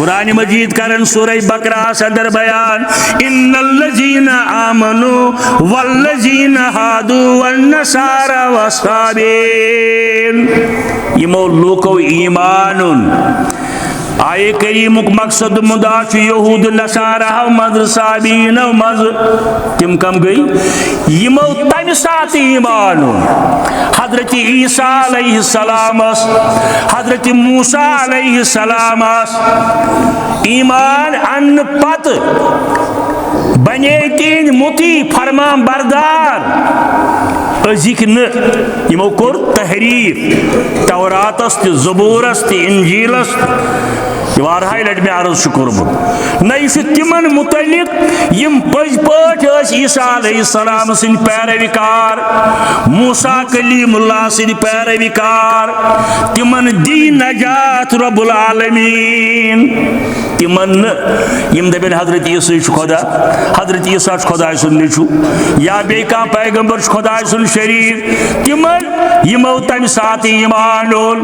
قرآن مجید کرن سورہ بقرہ صدر بیان ان الذین آمنوا والذین ہادوا والنصارى والصابین یمو لوکو ایمانن آئے کریمک مقصد مدافع یہود نصارہ مز صابین مز تم کم گئی یمو تم سات ایمان حضرت عیسیٰ علیہ السلام حضرت موسیٰ علیہ السلام ایمان ان پت بنے تین متی فرمان بردار ازیک یمو کور تحریف توراتس تی زبورس تی انجیلس وارہائی لٹ میں عرض شکر بھو نئی سے تمن متعلق یم پج پاٹ اس عیسیٰ علیہ السلام سن پیروکار موسیٰ کلیم اللہ سن پیروکار تمن دی نجات رب العالمین تمن یم دبن حضرت عیسیٰ خدا حضرت عیسیٰ خدا سن نیچو یا بیکا پیغمبر خدا سن شریف تمن یمو تم ساتھ ایمانول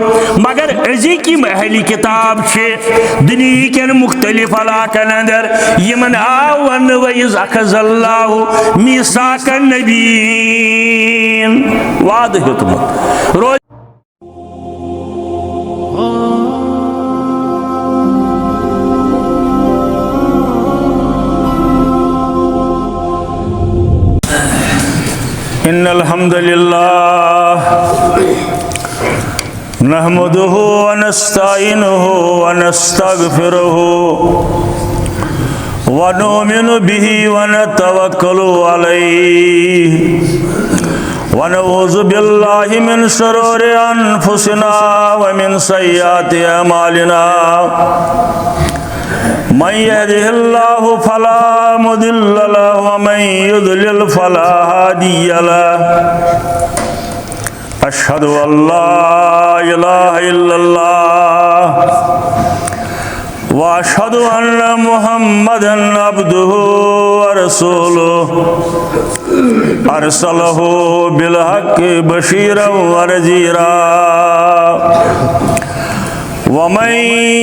مگر ازی کی محلی کتاب چھے دنیا کے مختلف علاقن اندر یمن آون ویز اخذ اللہ میثاق النبیین واضح حکمت روز ان الحمد للہ نحمده ونستعینه ونستغفره ونؤمن به ونتوکل علیہ ونعوذ باللہ من شرور انفسنا ومن سیئات اعمالنا من يهده الله فلا مضل له ومن يضلل فلا هادي له أشهد أن لا إله إلا الله وأشهد أن محمدا عبده ورسوله أرسله بالحق بشيرا ونذيرا ومن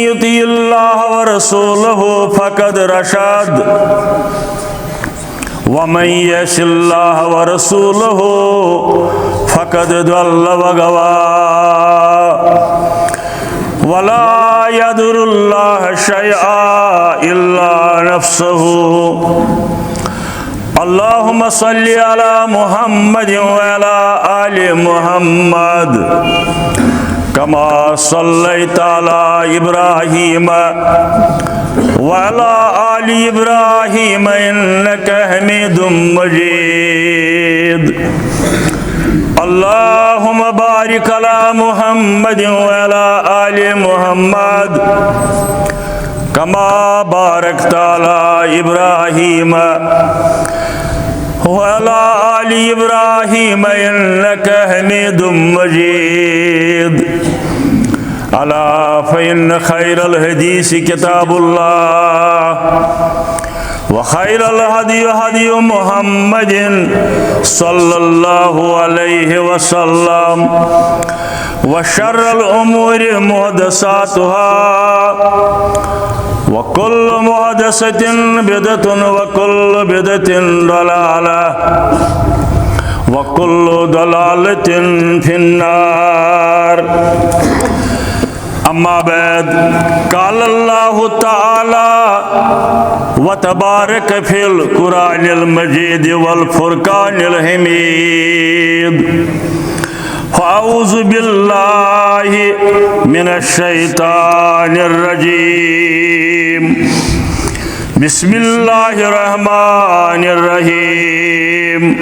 يطع الله ورسوله فقد رشد ومن يعص الله ورسوله فقد ضل وغوى ولا يضر الله شيئا إلا نفسه اللهم صل على محمد وعلى آل محمد كما صليت على إبراهيم وعلى آل إبراهيم إنك حميد مجيد اللهم بارك على محمد وعلى آل محمد كما باركت على إبراهيم وعلى آل إبراهيم إنك حميد مجيد ألا فإن خير الحديث كتاب الله وخير الهدي هدي محمد صلى الله عليه وسلم وشر الأمور محدثاتها وكل محدثة بدعة وكل بدعة ضلالة وكل ضلالة في النار اما بعد قال الله تعالى وتبارك في القرآن المجيد والفرقان الحميد فأعوذ بالله من الشيطان الرجيم بسم الله الرحمن الرحيم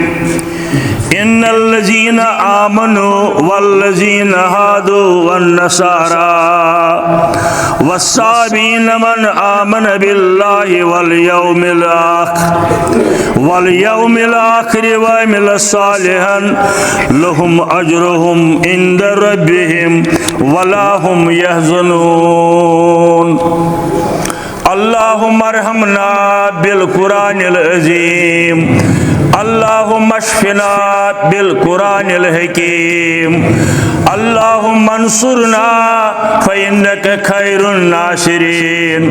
ان الذين آمنوا والذين هادوا والنصارى والصابين من آمن بالله واليوم الآخر وعمل صالحا لهم أجرهم عند ربهم ولا هم يحزنون اللهم ارحمنا بالقرآن العظيم اللهم اشفنا بالقرآن الحكيم اللهم انصرنا فإنك خير الناصرين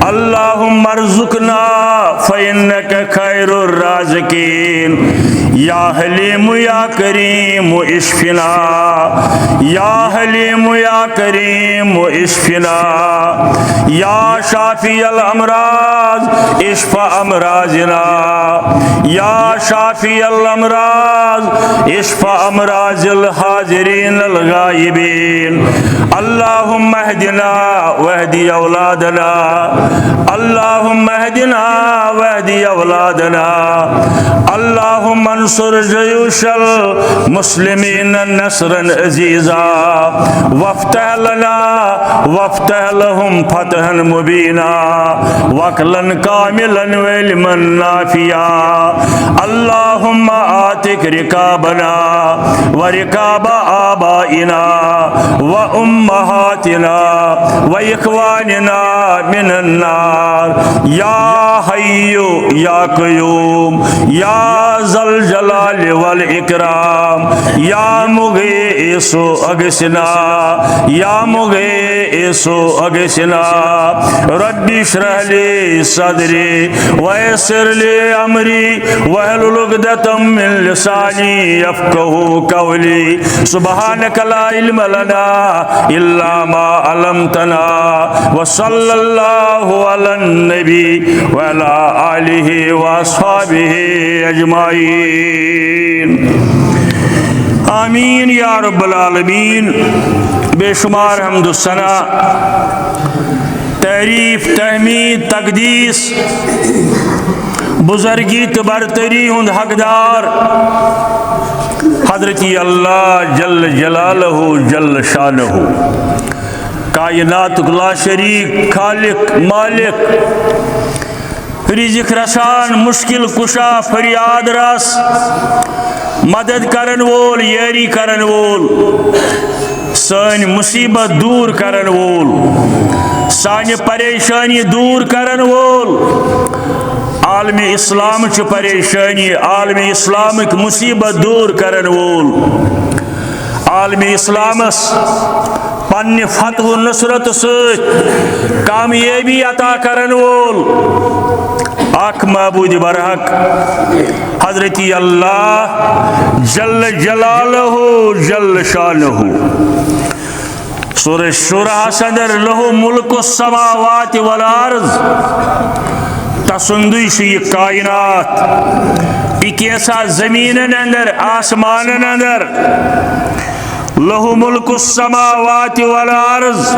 اللهم ارزقنا فإنك خير الرازقين یا حلیم یا کریم اشفنا یا حلیم یا کریم اشفنا یا شافی الامراض اشفا امراضنا یا شافی الامراض اشفا امراض الحاضرین الغائبین اللهم اهدنا واهدی اولادنا اللهم اهدنا واهدی اولادنا اللهم انصر جيوش المسلمين نصرا عزيزا وافتح لنا وافتح لهم فتحا مبينا وكلا كاملا وعلما نافعا اللهم آتك ركابنا وركاب آبائنا وأمهاتنا وإخواننا من النار يا حي يا قيوم يا ذا الجلال والإكرام يا مغيث أغثنا يا مغيث أغثنا رب اشرح لي صدري ويسر لي أمري واحلل عقدة من لساني يفقهوا قولي سبحانك لا علم لنا إلا ما علمتنا وصلى الله على النبي وعلى آله وأصحابه أجمعين آمین یا رب العالمین. بے شمار حمد و ثنا تعریف تحمید تقدیس بزرگی تو برتری ہند حقدار حضرت اللہ جل جلالہ جل شانہ کائنات لا شریک خالق مالک رزق رسان مشکل کشا فریاد رس مدد کرن وول یاری کرن وول سان مصیبت دور کرن وول سان پریشانی دور کرن وول عالم اسلام چھ پریشانی عالم اسلام کی مصیبت دور کرن وول عالم اسلامس پنہ فتح و نصرت ست کامیابی عطا کرن وول اک معبود برحق حضرت اللہ جل جلالہ جل شانہ. سورہ شورہ صدر لہو ملک السماوات والارض تسندی یہ کائنات ایسا زمین اندر آسمان اندر لہو ملک السماوات والارض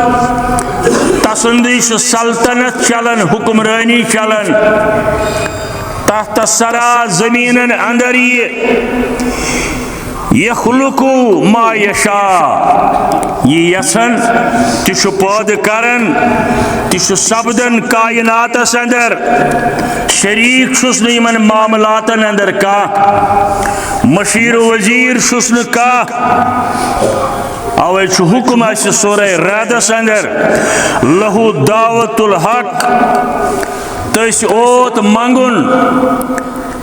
تسندی سلطنت چلن حکمرانی چلن تحت سرا زمین اندر یخلقو ما یشا یہ یسن تشو پود کرن تشو سبدن کائنات اندر شریک شسن من معاملات اندر کا مشیر وزیر شسن کا اوے چھ حکم اس سورہ رعد اندر لہو دعوت الحق تس اوت منگن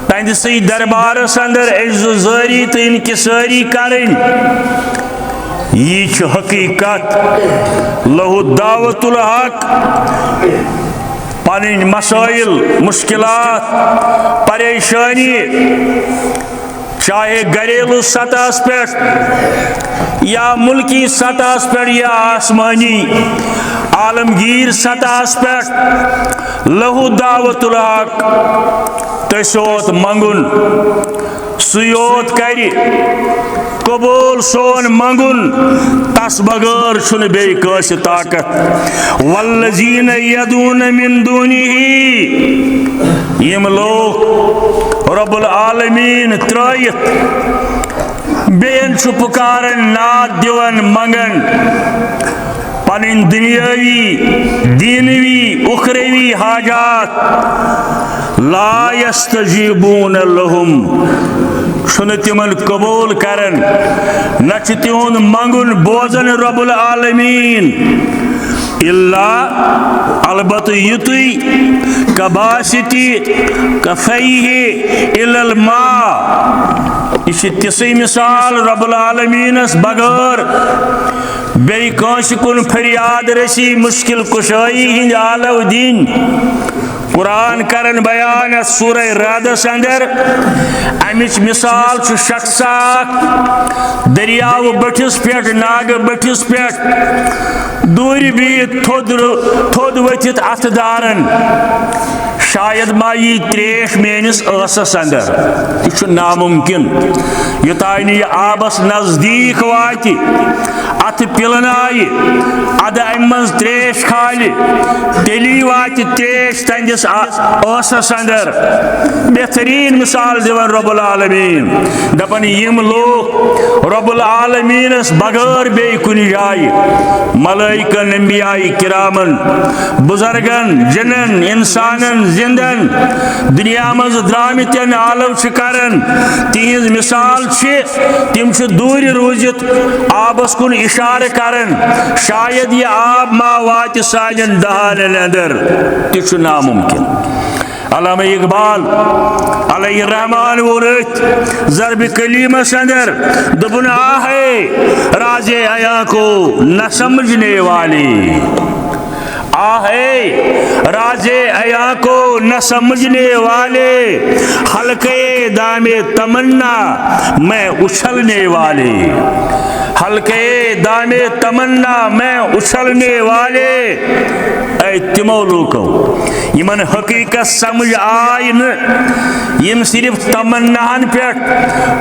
تہندسی دربارس اندر عز و زاری تو انکساری کرن یہ حقیقت لہو دعوت الحق پنن مسائل مشکلات پریشانی چاہے گھریلو سطح پہ یا ملکی سطح پہ یا آسمانی عالمگیر سطح پہ لہو دعوت الحق تسوت منگن سیوت کری قبول سون منگن تس بغیر چھن بی کس طاقت والذین یدون من دونہ یم لوگ رب العالمین ترائیت بین چھ پکارن ناد دیون منگن پنن دنیاوی دینوی اخروی حاجات لا یستجیبون لهم چھن تمن قبول کرن نچ تہند منگن بوزن رب العالمین اللہ البتہ یتوی کباستی کفیہ الی الماء یہ تسی مثال رب العالمینس بغیر بی کانس کن فریاد رسی مشکل کشائی ہند آلو دین قرآن کرن بیان سورہ رعدس اندر امچ مثال شخص دریاو بٹھس پیٹ ناگ بٹھس پیٹ دور بیت تھود ورتھت اتھ دارن شاید ما یہ تریش میانس ٲسس اندر یہ ناممکن یوتانہ یہ آبس نزدیک وات ات پلن آئی اد ام من تریش کھالہ تیلی وات تریش تہندس ٲسس اندر بہترین مثال دِوان رب العالمین دپان یم لوگ رب العالمینس بغیر بیٚیہِ کُنہِ جایہِ ملائکن انبیاء کرامن بزرگن جنن انسانن زندن دنیا مز درامتن عالم کرن تہذ مثال تم دور روزت آبس کن اشارہ کرن شاید یہ آب ما وات سانن دہانن اندر تہ ناممکن علامہ اقبال علیہ الرحمن ورت ضرب کلیمس اندر دبن آہے راز عیا کو نہ سمجھنے والے آہے راز عیا کو نہ سمجھنے والے حلقے دام تمنا میں اچھلنے والے حلقے دام تمنا میں اچھلنے والے اے تمو لوکو یمن حقیقت سمجھ آئی یم صرف تمناہن پیٹ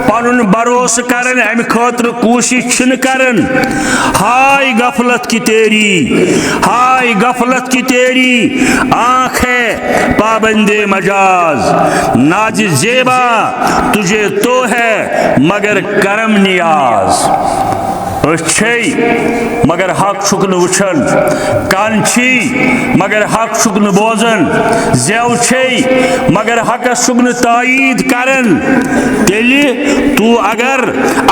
پنن بھروسہ کرن ام خاطر کوشش چھن کرن ہائے غفلت کی تیری ہائے غفلت کی تیری آنکھ ہے پابند مجاز ناز زیبا تجھے تو ہے مگر کرم نیاز مگر حق شکن وچھن کان چھی مگر حق شکن بوزن زیو چھی مگر حق شکن تائید کرن تیلی تو اگر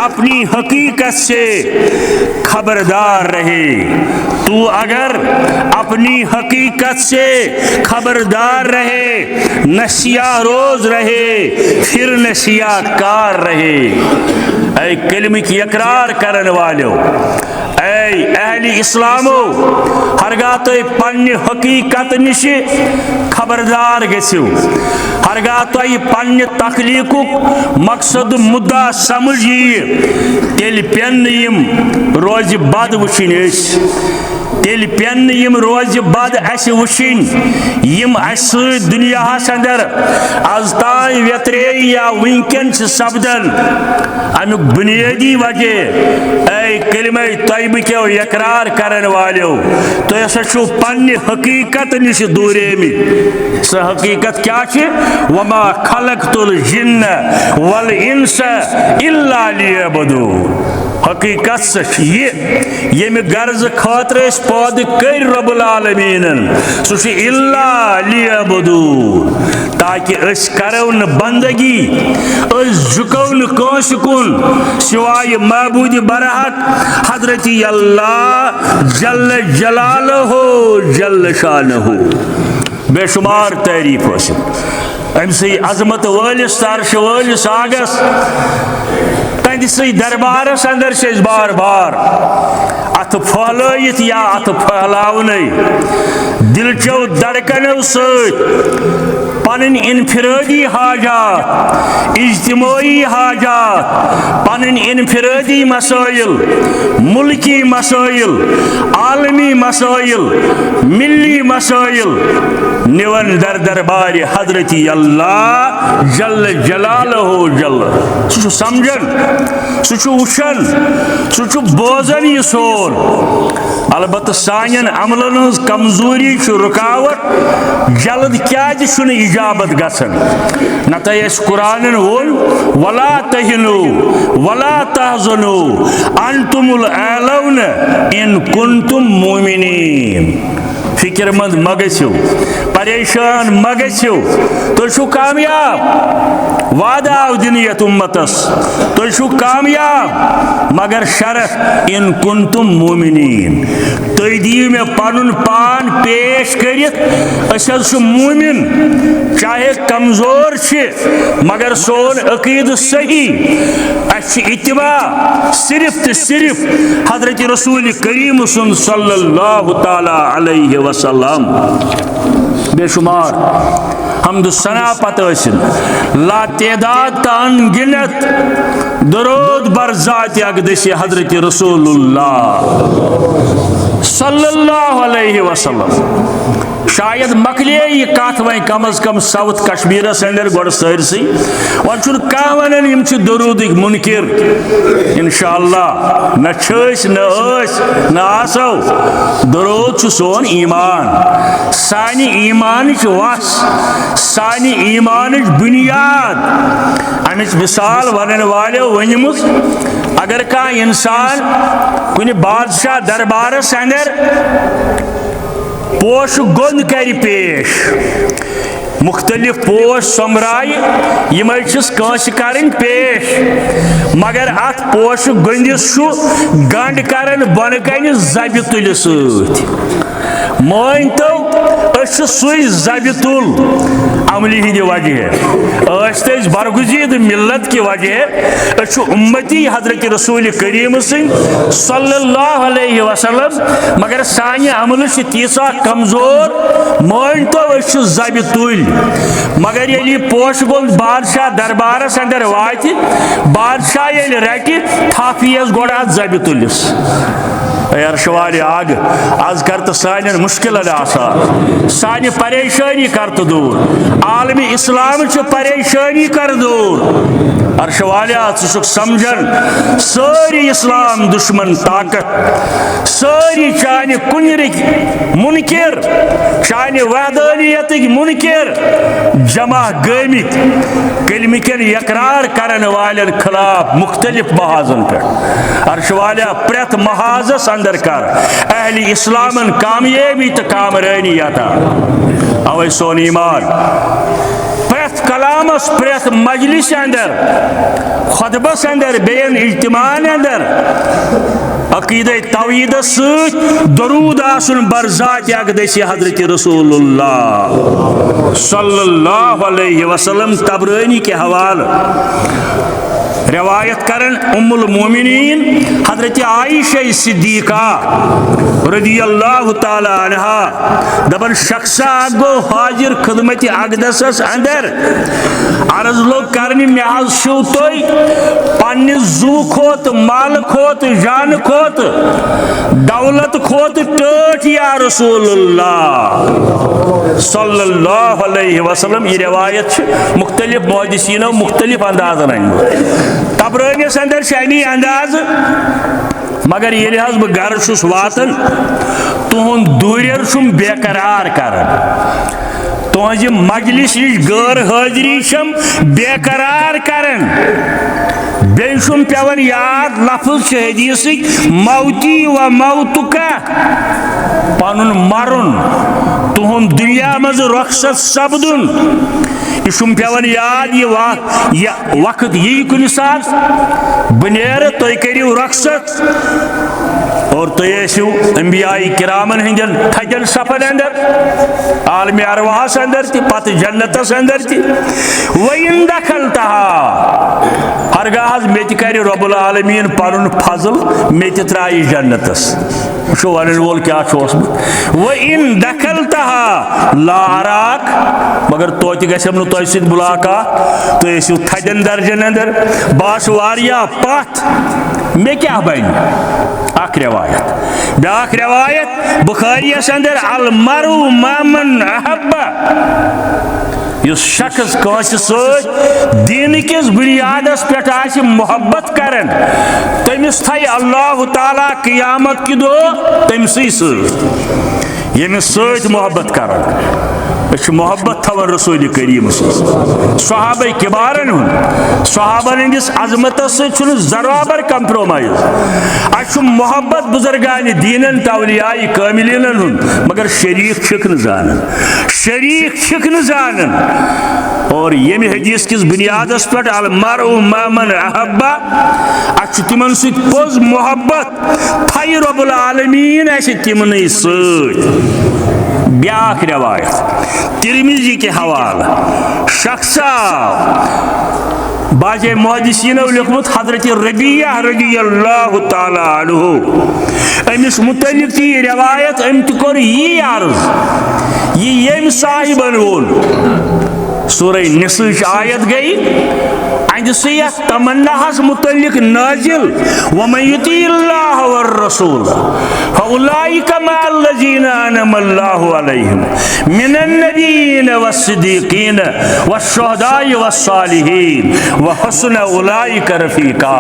اپنی حقیقت سے خبردار رہے تو اگر اپنی حقیقت سے خبردار رہے نہ سیاہ روز رہے پھر نہ سیاہ کار رہے اے کلمہ کی اقرار کرن والو اے اہل اسلامو ہرگاہ تو پنہ حقیقت نش خبردار گژھو ہرگاہ تو پنہ تخلیق مقصد مدعا سمجھ تیل پین یم روز بد وچھن تیل پین یم روز بد اس وچھن یم اس دنیا اندر از تائیں ویترے یا ونکن سپدن امیک بنیادی وجہ اے کلمہ طیبہ کے اقرار کرن والو تو ایسا چھو پنہ حقیقت نش دوریمت سہ حقیقت کیا چھ وما خلقت الجن والانس الا لیعبدون حقیقت سہ یم غرض خاطر اس پود کر رب العالمین سہ الا لیعبدون تاکہ اس کرو ن بندگی اس جھکو ن کانس کن سوائے معبود برحق حضرت اللہ جل جلالہ جل شانہ بے شمار تعریف حاصل ام سی عظمت والس تارش والس آگس تہند سی دربارس اندر سے بار بار ات پھہلائت یا ات پھہلاونے دل چو دڑکنو ست پنن انفرادی حاجات اجتماعی حاجات پنن انفرادی مسائل ملکی مسائل عالمی مسائل ملی مسائل نیون در دربار حضرت اللہ جل جلالہ جل سہ سمجھن سہ وچھن سہ بوزن یہ سون البتہ سانین عملن ہز کمزوری رکاوٹ جلد کیا اجابت گژھن نتہ اس قرآن وون ولا تہنوا ولا تحزنوا انتم الاعلون ان کنتم مؤمنین فکر مند مگسو پریشان مگسو تو کامیاب وعدہ آو دنیت امتس تو کامیاب مگر شرط ان کنتم مومنین تو دیو میں پنن پان پیش کرت اس مومن چاہے کمزور مگر سون عقید صحیح اس اتباع صرف تو صرف حضرت رسول کریم صلی اللہ تعالی علیہ وسلم بے شمار حمد ثنا پتہ لا تعداد تان گنت درود بر ذات اقدس حضرت رسول اللہ صلی اللہ علیہ وسلم شاید مکلے یہ کات وہیں کم از کم ساؤتھ کشمیر سینڈر گوڑ سرسی وانچون کامنن یمچ درود منکر انشاءاللہ نہ چھس نہ اس نہ آسو درود چھ سون ایمان سانی ایمان چھ واس سانی ایمان چھ بنیاد امچ مثال ونن والے ونمس اگر کا انسان کنی بادشاہ دربار سینڈر پوش گند کر پیش مختلف پوش سمرائی یہ چھس کانس کرن پیش مگر ات پوش گندس گنڈ کرن بن کن زبہ تل ست مان تو سوئی زبہ تل عملی ہند وجہ برگزید ملت کی وجہ امتی حضرت رسول کریم صلی اللہ علیہ وسلم مگر سانہ عمل تیسا کمزور مان تو زبہ تل مگر یلی پوش گند بادشاہ دربارس اندر وات بادشاہ یل رٹ تھافیس گوڑ زبہ تلس ارشوال آگ آز کرت سان مشکل آسان سانہ پریشانی کرت دور عالم اسلام پریشانی کر دور ارشوالیا ثک سمجھن ساری اسلام دشمن طاقت ساری چانہ کنرک منکر چانہ وحدانیت منکر جمع گمت کلمکن اقرار کرن والن خلاف مختلف محاذن پہ ارشوالیا پریت محاذس اندر کر اہل اسلامن کامیابی تو کامرانی عطا اوے سون ایمان پریت کلامس پریت مجلس اندر خطبس اندر بین اجتماع اندر عقیدہ توحید ست درود آسن بر ذات اقدس حضرت رسول اللہ صلی اللہ علیہ وسلم تبرانی کے حوالہ روایت کرن ام المومنین حضرت عائشہ صدیقہ رضی اللہ تعالی عنہ دبن شخصا گو حاضر خدمت اقدس اندر عرض لوگ کرنی محض شو توئی پانی زو کھوت مال کھوت جان کھوت دولت کھوت ٹوٹ یا رسول اللہ صلی اللہ علیہ وسلم یہ روایت مختلف محدثین مختلف انداز تبرانس اندر شانی انداز مگر یہ لحاظ بہ گھر چھس واتن تہند دوریر چھم بے قرار کرن تہذ مجلس غیر حاضری چھم بے قرار کرن بیشم پیون یاد لفظ حدیث موتی و موتکا پنن مرن تہند دنیا مز رخصت سپدن یہ پیون یاد یہ وقت یہ کن سات بنیر تھی کرو رخصت اور تیسو انبیاء کرامن ہندن تھجن سفر اندر عالم ارواحس اندر تی پت جنتس اندر تی وَإِن دَخَلْتَهَا ہرگاہ میت کر رب العالمین پنن فضل میت ترائی جنتس شو ونن وول کیا وَإِن دَخَلْتَهَا لا اراک مگر توتہ گژھم نہ تۄہہِ سۭتۍ ملاقات تُہۍ ٲسِو تھدین درجن اندر باس واریاہ پتھ مے کیا بن اخ روایت بیاکھ روایت بخاری اندر المرء مع من احب اس شخص کانس ست دین کس بنیادس پہ محبت کرن تمس تھائی اللہ تعالی قیامت کی دو تمسی ست یمس ست محبت کرن محبت تھوان رسول کریم صحابہ کبارن صحابہ ہندس عظمت سے ذرابر کمپرومائز اچھ محبت بزرگان دینن تولیاء کاملین مگر شریک چھکن زانن شریک چھکن زانن اور یہ حدیث کس بنیاد پر المرء ما من احبا اچھ تمن ست پوز محبت تھائی رب العالمین ایسے تمن ست بیاک روایت ترمذی کے حوالہ شخصا باج محدثین لکھمت حضرت ربیعہ رضی اللہ تعالی عنہ امس متعلق تھی روایت ام تکر یہ عرض یہ یم صاحبن وون سورہ نسل آیت گئی عند سیت تمناہس متعلق نازل ومن یطیع اللہ والرسول فاولئک مع الذین انعم اللہ علیہم من النبیین والصدیقین والشہداء والصالحین وحسن اولئک رفیقا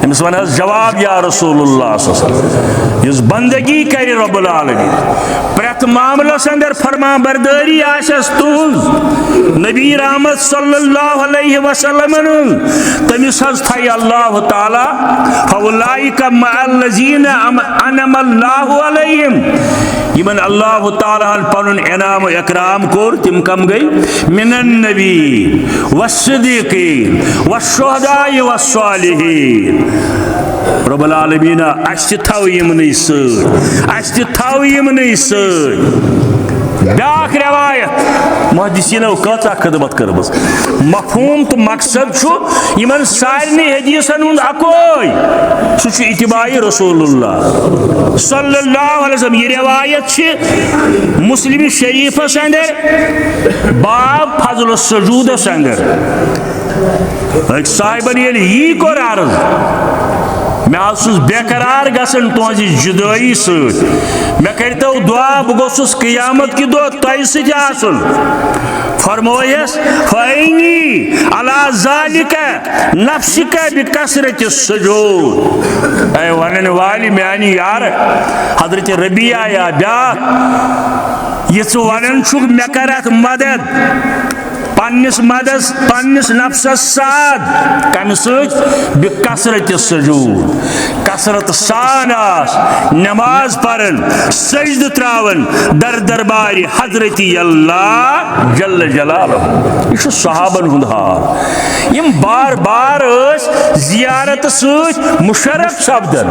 امس ون جواب یا رسول اللہ صلی اللہ علیہ وسلم اس بندگی کر رب العالمین پرت معاملس اندر فرما برداری آسس تہذ نبی رحمت صلی اللہ علیہ وسلم تمس حض تھائی اللہ تعالی فاولئک مع الذین انعم اللہ علیہم یمن اللہ تعالی پنن انعام و اکرام کور تم کم گئی من النبی والصدیقین والشہداء والصالحین رب العالمین اس تھاو یمن ست تھاو یمن ست بیاکھ روایت محدثینو کتا خدمت کربس مفہوم تو مقصد چھو یمن سارنی حدیثن ہند اکوئی سو اتباع رسول اللہ صلی اللہ علیہ وسلم یہ روایت چھ مسلم شریف اندر باب فضل السجود اندر ایک صاحبن یہ کو عرض میں آسوس بے قرار گسن تہذی جدائی ست میں کرتو دعا بہ گوسس قیامت کی دو تہ سۭتۍ آسن فرمویس فإنی علی ذالک نفسک بکثرت السجود اے ونن والی میانی یار حضرت ربیعہ یا بیاکھ یہ ژٕ ونان چھُکھ مےٚ کر اتھ مدد پنس نفسس ساد کم بکثرت السجود کثرت سان نماز پرن سجد تراون در دربار حضرت اللہ جل جلالہ یہ صحابن ہند حال یم بار بار زیارت ست مشرف سپدن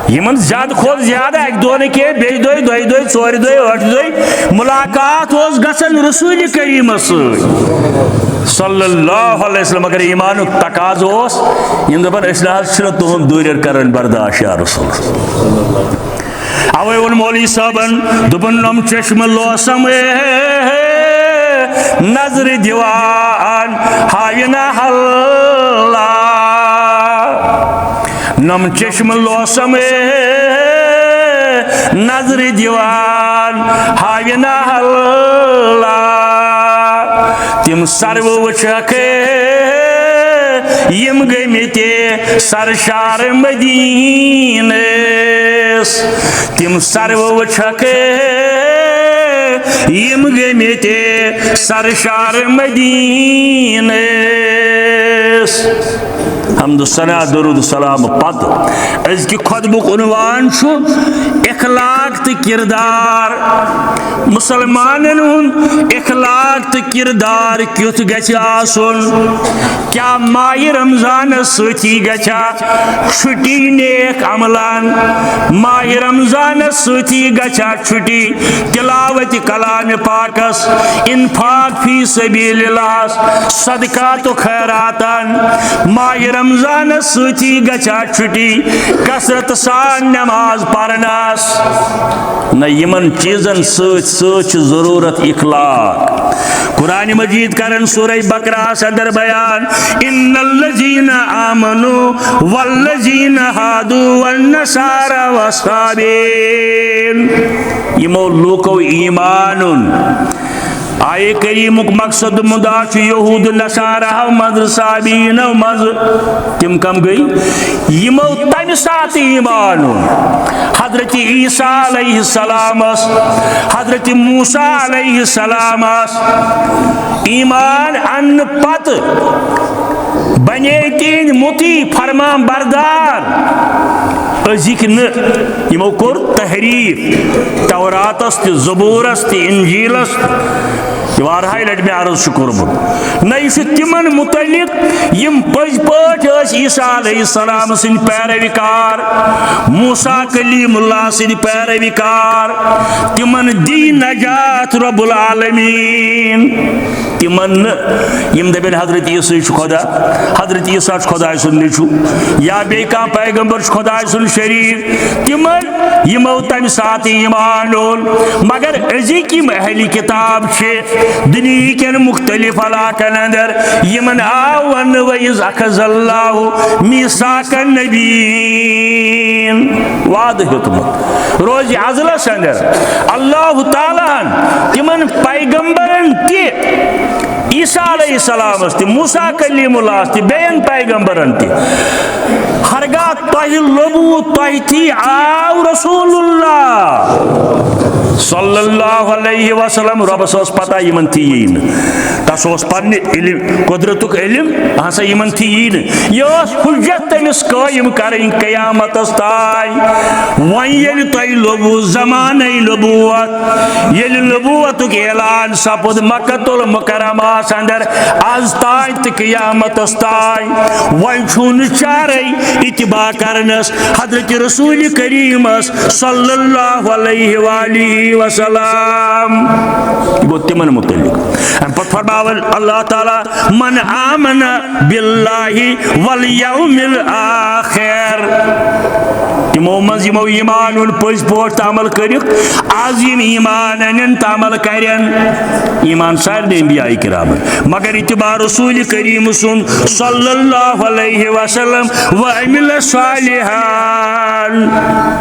یمن زیادہ کھوت زیادہ ایک دو نکے بیچ دوئی دوئی دوئی ژور دوئی ٲٹھ دوئی ملاقات اوس گژھان رسول کریم صلی اللہ علیہ وسلم اگر ایمانک تقاض اوس یم دپن أسۍ نہ حظ چھِنہٕ تُہُنٛد دوٗرٮ۪ر کران برداشت یا رسول اوے ووٚن مولوی صٲبن دوٚپُن نۄم چشمہٕ لوسم نظر دِوان ہاوِنہ حلہ نم چشم لوسم نظر دیوان ہاوینہ اللہ تم سرو وچھک یم گمتے سرشار مدینہ تم سرو وچھک یم گمتے سرشار مدینہ حمد و ثنا درود و سلام پت از کی خطبک عنوان چھو اخلاق تو کردار مسلمانن ہند اخلاق تو کردار کیت گچھ آسن کیا ماہ رمضان ستی گچھا چھٹی نیک عملان ماہ رمضان ستی گچھا چھٹی تلاوت کلام پاکس انفاق فی سبیل اللہ صدقات و خیراتان ماہ رمضان ستی گچھا چھٹی کثرت سان نماز پرناس نہ یمن چیزن سچ ضرورت اخلاق قرآن مجید کرن سورہ بقرہ اندر بیان ان الذین آمنوا والذین ہادوا والنصارى والصابین یمو لوکو ایمانن آئے کریمک مقصد مداش یہود نصارہ مز صابین مز تم کم گئی یمو تم سات ایمان حضرت عیسیٰ علیہ السلام حضرت موسیٰ علیہ السلام ایمان ان پت بنے تین متی فرمان بردار ازیک یمو کور تحریف توراتس تہ زبورس تہ انجیلس وارہائی لٹ میں عرض کورمت نہ یہ تمن متعلق یم پز پاٹ عیسیٰ علیہ السلام سن پیروی کار موسیٰ کلیم اللہ سن پیروی کار تمن دی نجات رب العالمین تمن یم دبن حضرت عیسیٰ خدا حضرت عیسیٰ خدا سن نیچو یا بے کان پیغمبر خدا سن شریف تمن یمو تم سات ایمان مگر ازیک یم اہلی کتاب چھے دنیا کے مختلف علاقن اندر یمن آون ویز اخذ اللہ میثاق النبیین وعدہ حکمت روز عزلس اندر اللہ تعالیٰ تمن پیغمبرن تی عیسیٰ علیہ السلام استی موسیٰ کلیم اللہ استی بین پیغمبرن تی ہرگاہ تہ لبو تہ تی آو رسول اللہ صلی اللہ علیہ وسلم رب سوس پتہ یمن تھی یین تس اس پنہ علم قدرتک علم ہسا یمن تھی یین یہ حجت تمس قائم کریں قیامت تائیں وۄنۍ ییٚلہِ تۄہہِ لوٚبوُ زمانہ نبوت ییٚلہِ نبوتک اعلان سپد مکۃ المکرمہس اندر آز تائیں تہ قیامتس تائیں وۄنۍ چھُ نہٕ چارے اتباع کرنس حضرت رسول کریمس صلی اللہ علیہ وآلہ وسلم گو تمن متعلق پت فرماول اللہ تعالی من آمن باللہ والیوم الآخر تمو مز یمو ایمان پز پوٹ عمل کرک عظیم ایمان ان عمل کرن ایمان سارے انبیاء کرام مگر اتباع رسول کریم سن صلی اللہ علیہ وسلم وعمل صالحان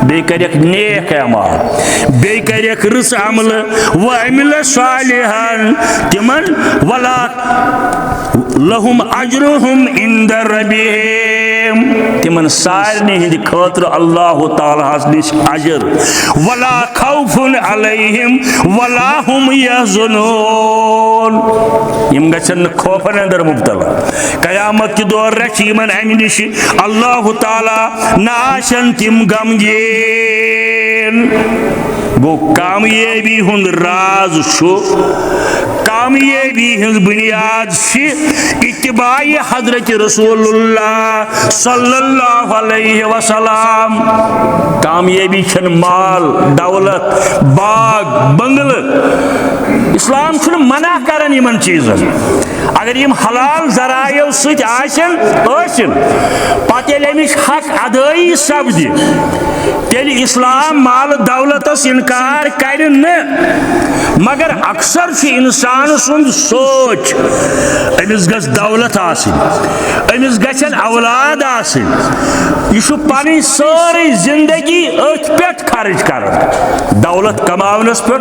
بے کرک نیک اعمال بے کرک رس عمل وعمل صالحان تمن ولا لهم اجرهم عند ربهم تمن سارے ہند خاطر اللہ تعالی نش اجر ولا خوف علیہم ولا هم يحزنون یم گژھن خوفن اندر مبتلا قیامت کی دور رچ یمن امہ نش اللہ تعالی ناشن تم غمگین گو کامیابی ہند راز چھو کامیابی ہند بنیاد چھ اتباع حضرت رسول اللہ صلی اللہ علیہ وسلم کامیابی چھن مال دولت باغ بنگل اسلام چھن منع کرن یمن چیزن اگر یم حلال ذرائع ست آسن پتہ ییٚلہِ امچ حق ادائی سپدِ تیٚلہِ اسلام مال دولتس انکار کر مگر اکثر انسان سند سوچ امس گھ دولت امس گھن اولاد یہ پن ساری زندگی ات پہ خرچ کر دولت کماونس پہ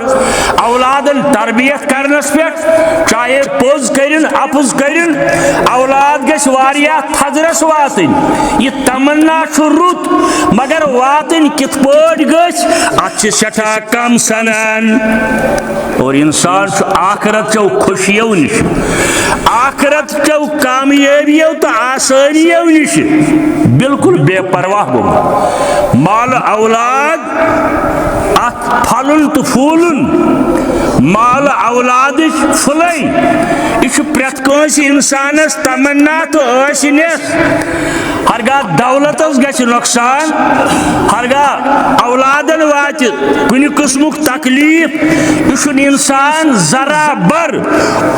اولادن تربیت کرنس پہ چاہے پوز کرن اپز کرن اولاد گھس واریاہ تھزرس واتن یہ تمنا رت مگر واتن کت پٲٹھۍ گژھِ اتھ چھِ سٮ۪ٹھاہ کم سنان اور انسان آخرت چو خوشیو نش آخرت چو کامیابیو تو آسانیو نش بالکل بے پرواہ گو مال اولاد ات پھلن تو پھولن مال اولاد پھلن یہ پریت کنس انسانس تمنا تو ٲسِنس ہرگاہ دولتس گژھِ نقصان ہرگاہ اولادن واتہِ کُنہِ قٕسمُک تکلیف یہ چھُنہٕ انسان ذرا بر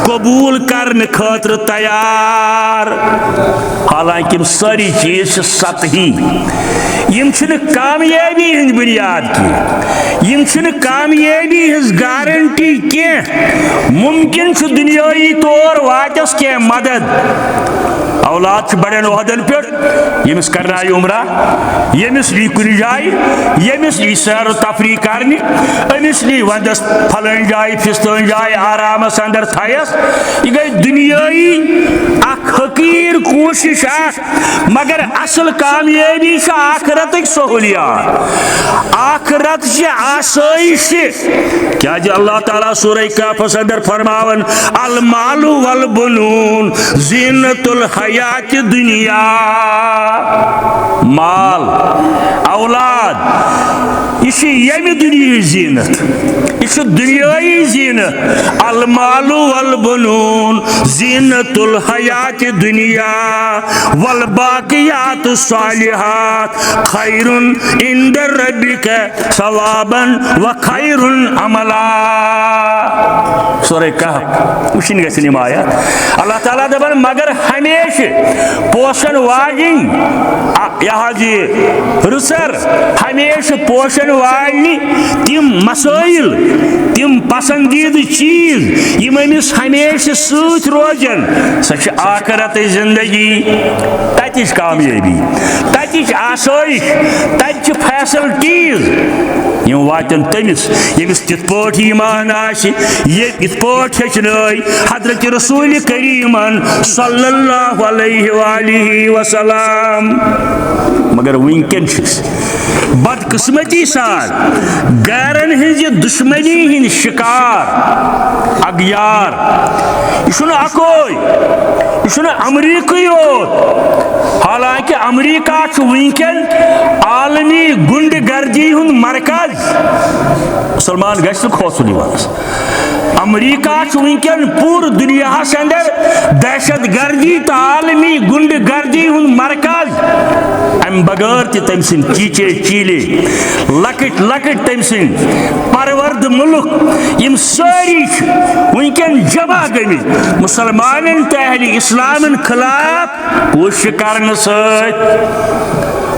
قبول کرنے خاطر تیار حالانکہ یم ساری چیز سطحی یم چھنہ کامیابی ہند بنیاد کی یم چھنہ کامیابی ہز گارنٹی کی ممکن چھ دنیائی طور واتس کی مدد اولاد بڑن عہدن پہ یمس کرنا عمرہ یمس لی کن جائے یمس لی سیر و تفریح کرنی امس لی ودس پھلن جائے پھستن جائے آرام اندر تھائس یہ گئی دنیای اخ حقیر کوشش مگر اصل کامیابی آخرت سہولیات آخرت آسائش کیا جی اللہ تعالیٰ سورہ کہف اندر فرماون المال والبنون زینت الحیات دنیا مال اولاد یہ یم دنیا زینت یہ دنیای زینت المال والبنون زینت الحیات دنیا والباقیات الصالحات خیر عند ربک ثوابا وخیر عملا سورہ کہف وشن گژھن یِم آیات اللہ تعالیٰ دپان مگر ہمیشہ پوشن واجن یہ رسر ہمیشہ پوشن واجنی تم مسائل تم پسندید چیز یم امس ہمیشہ ست روزن سہ آخرت زندگی تتچ کامیابی تتچ آسائش تتچ فیسلٹیز یم واتن تمس یمس تت پٲٹھۍ ایمان آسہِ یتھ پٲٹھۍ ہیٚچھنٲے حضرت رسول کریمن صلی اللہ علیہ وآلہ وسلم مگر ونکن بدقسمتی سان غیرن ہز دشمنی ہند شکار اغیار یہ اکوئی یہ امریکہ یوت حالانکہ امریکہ ونکن عالمی گنڈ گردی ہند مرکز مسلمان گھس کھوژُن یِوان امریکہ ونکن پور دنیا اندر دہشت گردی تو عالمی گنڈ گردی ہند مرکز ام بغیر تم سن چیچے چیلے لکٹ لکٹ تم سن پرورد ملک یم ساری ونکن جمع گمت مسلمان تو اہل اسلام خلاف کوشش کرنے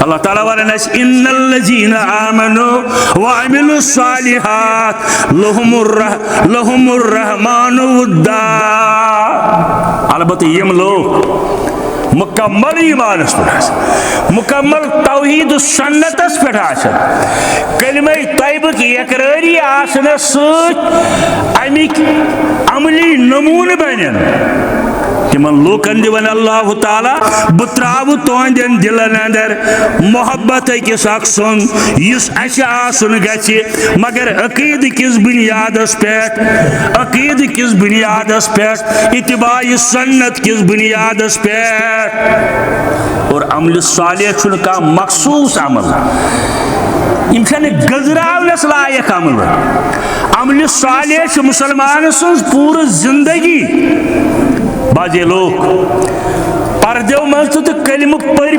اللہ تعالیٰ ونان ان الذین آمنوا وعملوا الصالحات لهم الرحمن ودا البتہ یم لوگ مکمل ایمانس پہ مکمل توحید و سنتس پہ کلمہ طیبک اقراری آسنس ست امیک عملی نمون بنن تمن لوکن دِوان اللہ تعالیٰ بہ تراو تہندین دلن اندر محبت أکس اکھ سُنٛد یُس اسہِ آسُن گژھِ مگر عقیدٕ کِس بنیادس پٮ۪ٹھ عقیدٕ کِس بنیادس پٮ۪ٹھ اتباع سنت کِس بنیادس پٮ۪ٹھ اور عمل صالح چھُنہٕ کانٛہہ مخصوص عمل یم چھنہٕ گزراونس لایق عمل عمل صالح چھُ مسلمان سٕنٛز پوٗرٕ زندگی بعض لوگ پردو مز تو کلمہ پر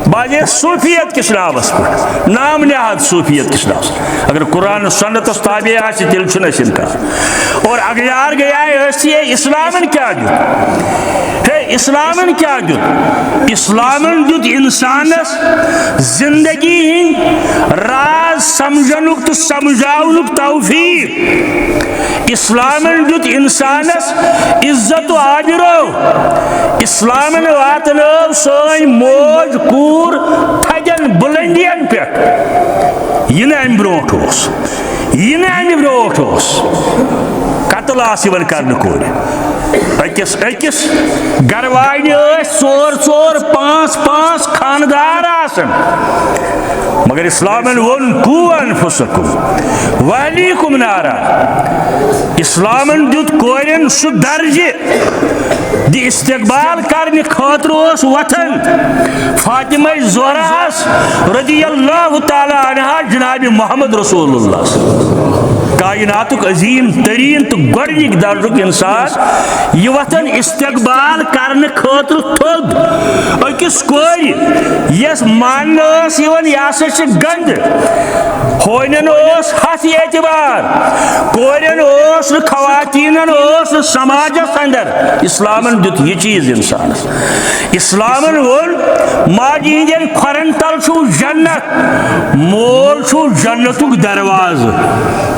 بعض صوفیت کس نامس پہ نام نہاد صوفیت کس نامس اگر قرآن سنتس تابع آس تیل چھ انکار اور اغیار گیا ہے اسلامن کیا دیت ہے اسلامن کیا دیت اسلامن دیت انسانس زندگی ہند راز سمجھنک تو سمجھاونک توفیق اسلامن دیت انسانس عزت و آبرو اسلامن واتنو سوئی موج کور تھجن بلندین پہ یہ ام بروٹ یہ ام بروٹ قتل آسن کرنے کور اکس گروائن ژور ژور پانچ پانچ خاندار آسن مگر اسلامن ون قو انفسکم وعلیکم نارا اسلامن دیت کورین سہ درجہ دی استقبال کرنے خاطر وطن فاطمہ زہراس رضی اللہ تعالیٰ عنہ جناب محمد رسول اللہ کائناتک عظیم ترین تو گۄڈنیک درجک انسان یہ وطن استقبال کرنے خاطر تھوٚد أکس کورِ یس ماننہٕ ٲس یِوان یہِ ہسا چھِ گنٛدٕ ہونٮ۪ن اوس ہتھ اعتبار کورٮ۪ن اوس نہٕ خواتیٖنن اوس نہٕ سماجس اندر اسلامن دیت یہ چیز انسانس اسلامن وون ماجہِ ہٕنٛدٮ۪ن کھۄرن تل چھُو جنت مول چھُو جنتُک دروازٕ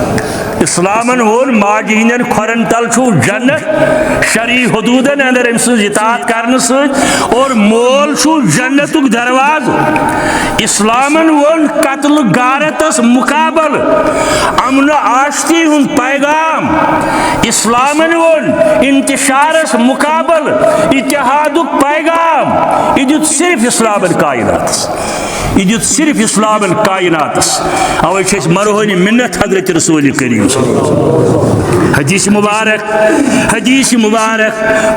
اسلامن وون ماجہ ہندین کھورن تل چھو جنت شرعی حدودن اندر ام سن اطاعت کرنے ست اور مول چھو جنتک درواز اسلامن وون قتل غارتس مقابل امن آشتی ہند پیغام اسلامن وون انتشارس مقابل اتحادک پیغام یہ دیت صرف اسلامن کائناتس یہ دیت صرف اسلامن کائناتس اوے چھس مرہونی منت حضرت رسول کریم حدیث مبارک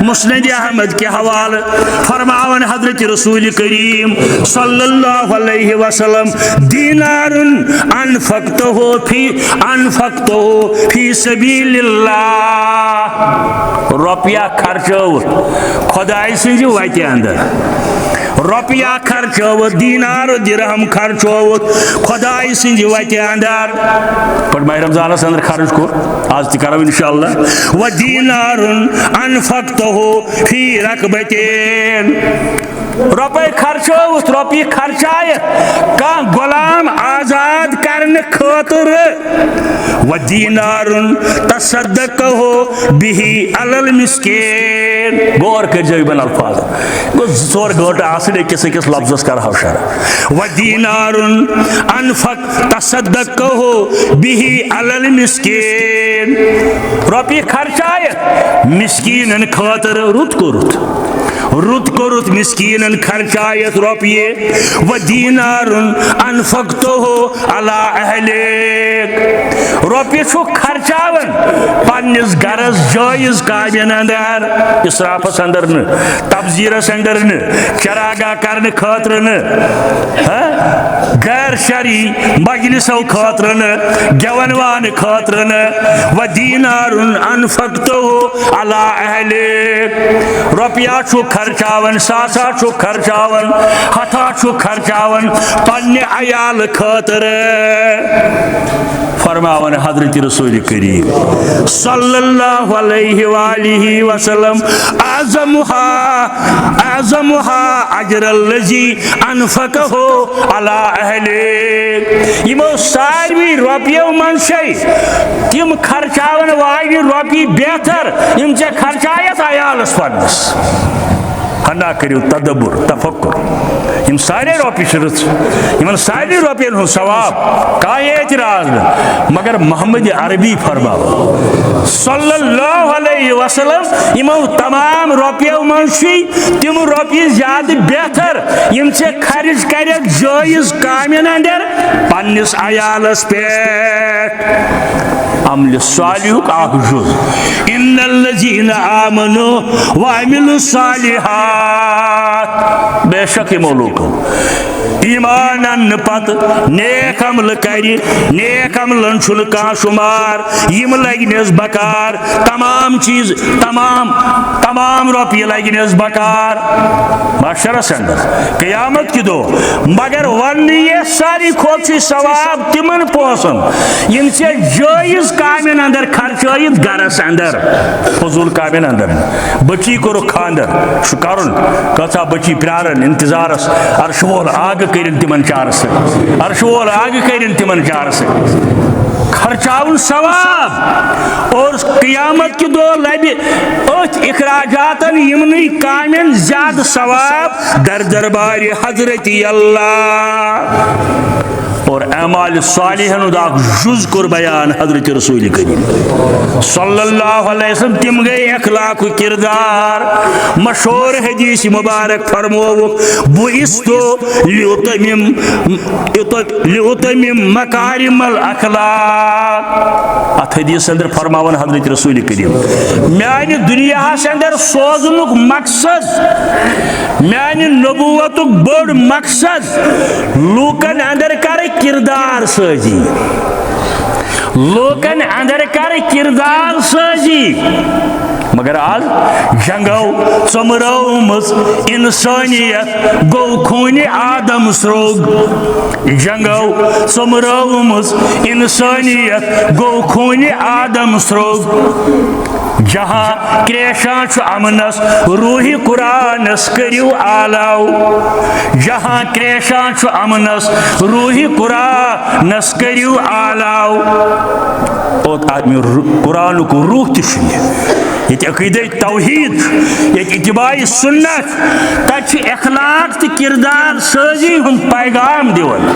مسند احمد کے حوالے فرماون حضرت رسول کریم صلی اللہ علیہ وسلم دینار انفقتہ فی سبیل اللہ روپیہ خرچو خدائی سنجھ وتہ اندر روپیہ خرچوت دینار و درہم خرچوت خدائی سنجھ وتہ اندر پڑھ ماہ رمضان اندر خرچ کور آج تہ کرو انشاءاللہ و دینار انفقتہ فی رقبتین روپے خرچوت روپیہ خرچائت کان غلام آزاد کرنے خاطر و دینار تصدقہ بہی علی المسکین غور کر جائے بن الفاظ گو زور گھوٹ آسنے کس لفظ کر حوشر و دینار انفق تصدقہ بہی علی المسکین روپیہ خرچائت مسکینن خاطر رت کو رت مسکینن خرچایت روپیے و دینار انفقتہ علی اہلک روپیے چھو خرچاون پنس گرس جائز کامین اندر اسرافس اندر ن تبذیرس اندر ن چراگاہ کرنے خاطر ن غیر شرعی مجلسو خاطر ن گیونوان خاطر ن و دینار انفقتہ علی اہلک روپیہ چھو خرچاون ساسا چھو خرچاون ہتھا چھو خرچاون پنہ عیال خاطر فرماون حضرت رسول کریم صلی اللہ علیہ وآلہ وسلم اعظمها اجر الذی انفقہ علی اہلک یمو ساروی روپیو من شے تم خرچاون واجن روپی بہتر یم چے خرچایت عیالس پنس ہنا کریو تدبر تفکر یم سارے روپی شرط یمن سارے روپین ہن ثواب کا اعتراض مگر محمد عربی فرماو صلی اللہ علیہ وسلم یمو تمام روپیو منشی تم روپی زیادہ بہتر یم سے خرچ کرک جائز کامین اندر پنس عیالس پیٹ عمل صالح اخ جز ان الذین آمنوا وعملوا الصالحات بے شک مولوکو ایمان ان پت نیک عمل کری نیک عملن چھن کان شمار یم لگنس بکار تمام چیز تمام روپیے لگنس بکار معاشرس اندر قیامت کی دو مگر ون یہ ساری کھوت ثواب تمن پونسن یم سے جائز کامین اندر خرچائت گرس اندر فضول کامین اندر بچی کو خاندر کرن کچا بچی پیارن انتظارس عرش وول آگ کرن تمن چار سے عرش وول آگ کرن تمن چار سے خرچاون ثواب اور قیامت کی دو لبی ات اخراجاتن یمنی کامین زیادہ ثواب در دربار حضرت اللہ اور اعمال صالحن دا جز کر بیان حضرت رسول کریم صلی اللہ علیہ وسلم تم گئے اخلاق و کردار مشہور حدیث مبارک فرمو بعثتو لأتمم مکارم الاخلاق ات حدیث اندر فرماون حضرت رسول کریم میانی دنیا اندر سوزنک مقصد میانی نبوتک بڑ مقصد لوکن اندر کرے کردار سازی لوکن اندر کر کردار سازی مگر آج جنگو ثمرومز انسانیت گو خون آدم سروگ جنگو ثمرومز انسانیت گو خون آدم سروگ جہاں کریشان چھ امنس روحی قرآنس کریو آلاو جہاں کریشان چھ امنس روحی قرآنس کریو آلاو اوت آدمی قرآن کو روح تشنی یہ عقیدہ توحید یہ اتباع سنت تچ اخلاق تی کردار سازی ہن پیغام دیون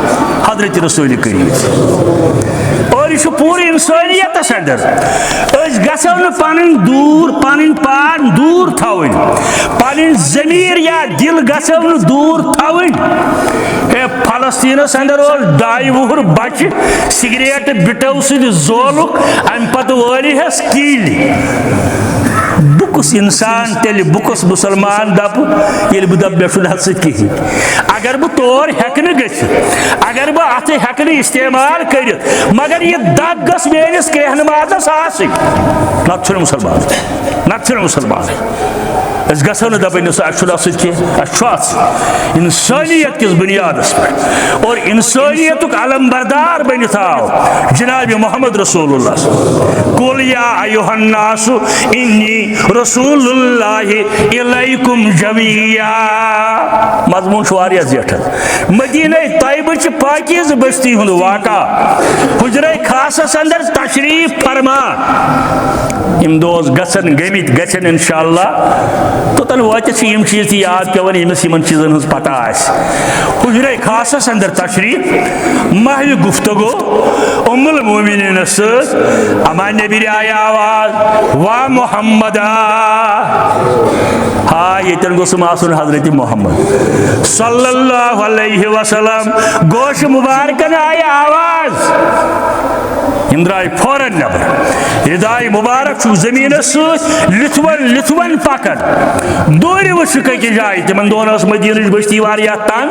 حضرت رسول کریم اور یہ پوری انسانیت اندر اس گژھو پن دور پن پان دور تھوین پن ضمیر یا دل گژھو دور تھوین فلسطینس اندر ڈائی وہر بچ سگریٹ بٹو سد زولک ام پتہ ولی ہس کیلی بکس انسان تیل بکس مسلمان دپ یل بہ دپ مے ست کہین اگر بہ تور ہیکن گھ اگر بہ ات ہیکن استعمال کرت مگر یہ دگ گس میانس کرہنمازس آسن نت مسلمان نت مسلمان اس گھو نا دپن ات کی انسانیت کس بنیاد پہ اور انسانیت علم بردار بنت آو جناب محمد رسول اللہ قل یا ایھا الناس انی رسول اللہ الیکم جمیعا مضمون واریاہ زیٹھن مدینہ طیبہ چ پاکیز بستی ہند واقع حجرہ خاصس اندر تشریف فرما یم دوس گھن گمت گھن انشاءاللہ توتن واتت یم چیز تی یاد پیوان یمس یمن چیزن ہز پتہ آس حجرہ خاصس اندر تشریف محو گفتگو ام المومنین ست اما نبی آئی آواز وا محمد ہاں یتن گوسم آسن حضرت محمد صلی اللہ علیہ وسلم گوش مبارکن آئی آواز اندرائی فوراً نبر ادائی مبارک چھو زمین ست لتون پکن دوری وشک کی جائے تمن دون مدینہ بستی واریاہ تان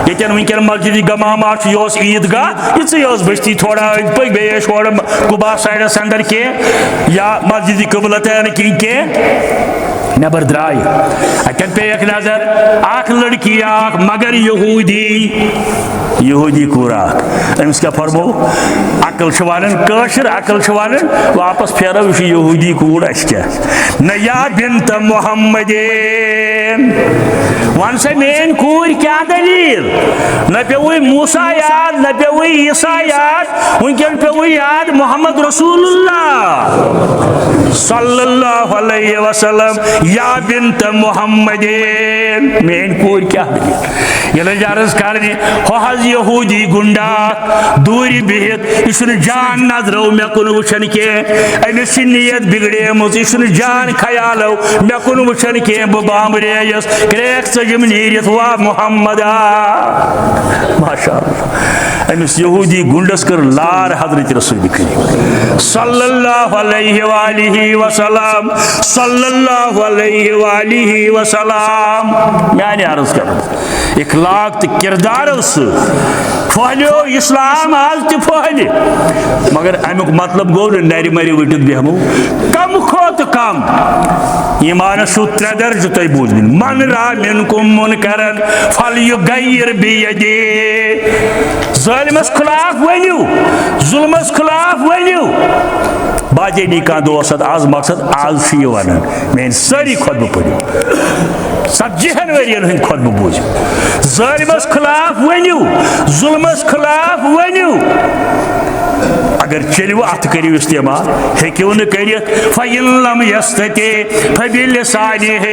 یتن ونکن مسجد گماما یہ عیدگاہ یہ بستی تھوڑا پک بیس تھوڑا قبا سائڈس اندر کی یا مسجد قبلتین کی نبر درائی اتن پہ ایک نظر اخ لڑکی اخ مگر یہودی کورا امس کیا فرمو عقل شوانن کاشر عقل شوانن واپس پھیرو یہ یہودی کور اس کیا نہ یا بنت محمد ون سا مین کور کیا دلیل نہ پیوئی موسیٰ یاد نہ پیوئی عیسیٰ یاد ونکن پیوئی یاد محمد رسول اللہ صلی اللہ علیہ وسلم یا بنت محمد مین کور کیا دلیل یہ جارز کرنی ہوز یہودی گنڈا دوری بہت یہ جان نظرو مے کن وچن کی امس نیت بگڑے مز یہ جان خیالو مے کن وچن کی بہ بامریس کریک ژجم نیرت وا محمد ماشاء اللہ امس یہودی گنڈس کر لار حضرت رسول کریم صلی اللہ علیہ وآلہ وسلم صلی اللہ علیہ وآلہ وسلم میں عرض کر اخلاق تو کردار پھہلیو اسلام آج تہ پھہل مگر امیک مطلب گو نر مری وٹت بیہمو کم کھوت کم ایمانس چھو ترے درجہ تہ بوزن من را منکم منکرن فلیغیر بیدی ظالمس خلاف ونیو ظلمس خلاف ونیو باجے نی کان دوست آز مقصد آز چھ یہ ونان میں ساری خطبہ پڑھو 70 ورین ہند خطبہ بوزو ظالمس خلاف ونیو ظلمس خلاف ونیو اگر چلو ات کرو استعمال ہیکو نا کرت فَإِن لَمْ يَسْتَطِعْ فَبِلِسَانِهِ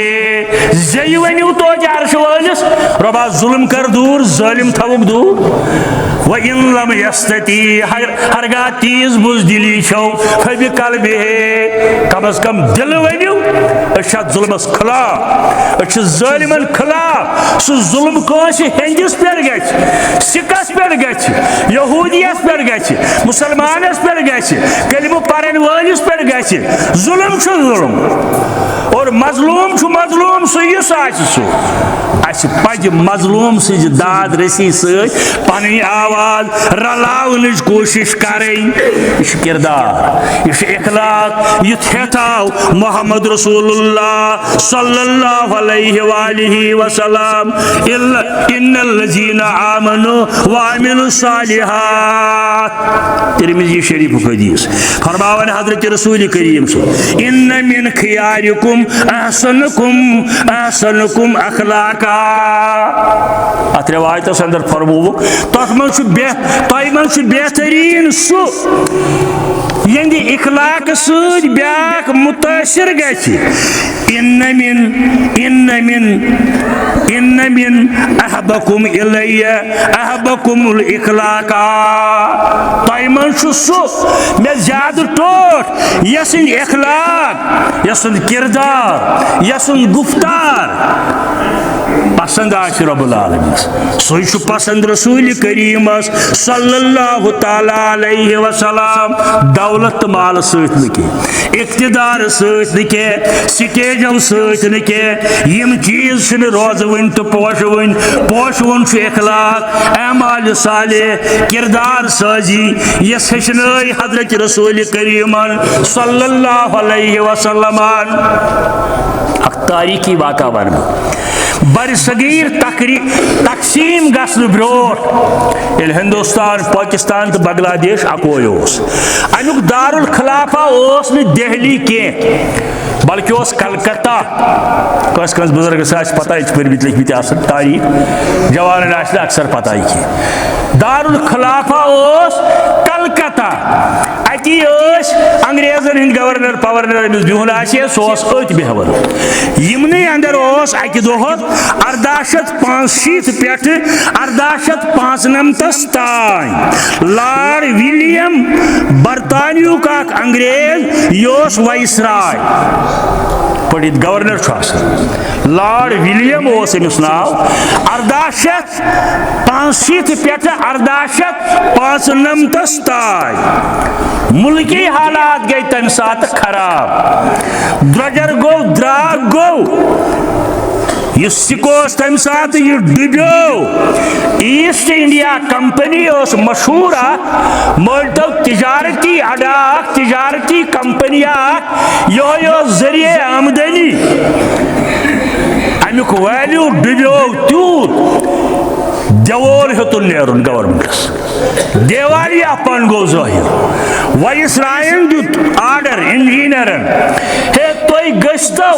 زی ونیو تو عرش وٲلِس رۄبا ظلم کر دور ظالم تھوک دور وَإِن لَمْ يَسْتَطِعْ ہرگاہ تیز بزدلی چھو فَبِقَلْبِهِ کم از کم دل ونیو اچھا ظلمس خلاف اچھا ظالمن خلاف سو ظلم کانس ہندس پہ گھ سکس پہ گھ یہودیس پہ گھ مسلمانس پہ گھ کلمہ پرن ولس پہ گھ ظلم ظلم اور مظلوم چھُ مظلوم سُہ یُس آسہِ سُہ اَسہِ پَزِ مظلوم سٕنٛزِ داد رسی سۭتۍ پنٕنۍ آواز رلاونٕچ کوٗشش کرٕنۍ. یہِ چھُ کِردار، یہِ چھُ اخلاق. یُتھ ہٮ۪تھ آو محمد رسول اللہ صلی اللہ علیہ وآلہ وسلم ان الذین آمنوا وعملوا الصالحات. ترمذی شریف حدیث فرماون حضرت رسول کریم صلی ان من خیارکم احسنکم اخلاقا. ات روایتس اندر فرموک تتھ من چھُ بہترین سُہ یہندِ اخلاق سۭتۍ بیاکھ متٲثر گژھِ. ان من احبکم الیہ احبکم الاخلاقا. تۄہہِ منٛز چھُ سُہ مےٚ زیادٕ ٹوٹھ یسٕنٛدۍ اخلاق، یسُنٛد کردار، یسُنٛد گفتار پسند آسہِ رب العالمینس. سُے چھُ پسند رسول کریمس صلی اللہ تعالیٰ علیہ وسلم. دولت تہٕ مال سۭتۍ نہٕ کینٛہہ، اقتدار سۭتۍ نہٕ کینٛہہ، سٹیجو سۭتۍ نہٕ کینٛہہ. یِم چیٖز چھِنہٕ روزوٕنۍ تہٕ پوشوٕنۍ. پوشوُن چھُ اخلاق، اعمال صالح، کردار سازی یس ہیٚچھنٲے حضرت رسول کریمن صلی اللہ علیہ وسلمن. اکھ تاریخی واقعہ ونہٕ بر صغیر تقسیم گژھنہٕ برونٛٹھ ییٚلہِ ہندوستان پاکستان تہٕ بنگلہ دیش اکوے اوس، امیُک دارالخلافہ اوس نہٕ دہلی کینٛہہ بلکہ اوس کلکتہ. کٲنٛسہِ کٲنٛسہِ بُزرگس آسہِ پتہ، یہِ چھِ پٔرمٕتۍ لیکھمٕتۍ آسان تاریخ، جوانن آسہِ نہٕ اکثر پتہ کینٛہہ. دارالخلافہ اوس کلکتہ. اتی ٲسۍ انگریزن ہٕنٛدۍ گورنر پورنر أمِس بِہُن آسہِ سُہ اوس أتۍ بیٚہوان. یِمنٕے اندر اوس اکہِ دۄہس 1865 پٮ۪ٹھٕ 1895 تام لارڈ ولیم برطانیُک اکھ انگریز یہِ اوس وائسراے. پٔرِتھ گورنر چھُ آسان لارڈ ولیم اوس أمِس ناو. 1865 پٮ۪ٹھٕ 1895 تام ملکی حالات گئی تمہِ ساتہٕ خراب. درٛۄجر گوٚو، درٛاگ گوٚو. یہ سکھ اوس تمہِ ساتہٕ یہِ ڈُبیو. ایسٹ انڈیا کمپنی اوس مشہوٗر اکھ، مٲنۍتو تجارتی اڈا اکھ، تجارتی کمپنی اکھ، یہوے اوس ذریعہ آمدنی. امیُک ویلیو ڈُبیو تیوٗت دیوار ہیوٚتُن نیرُن گورمنٹس. دیوالیہ پن گوٚو ظٲہِر. وائسرایَن دیُت آرڈر انجینئرن، ہے تُہۍ گٔژھۍتو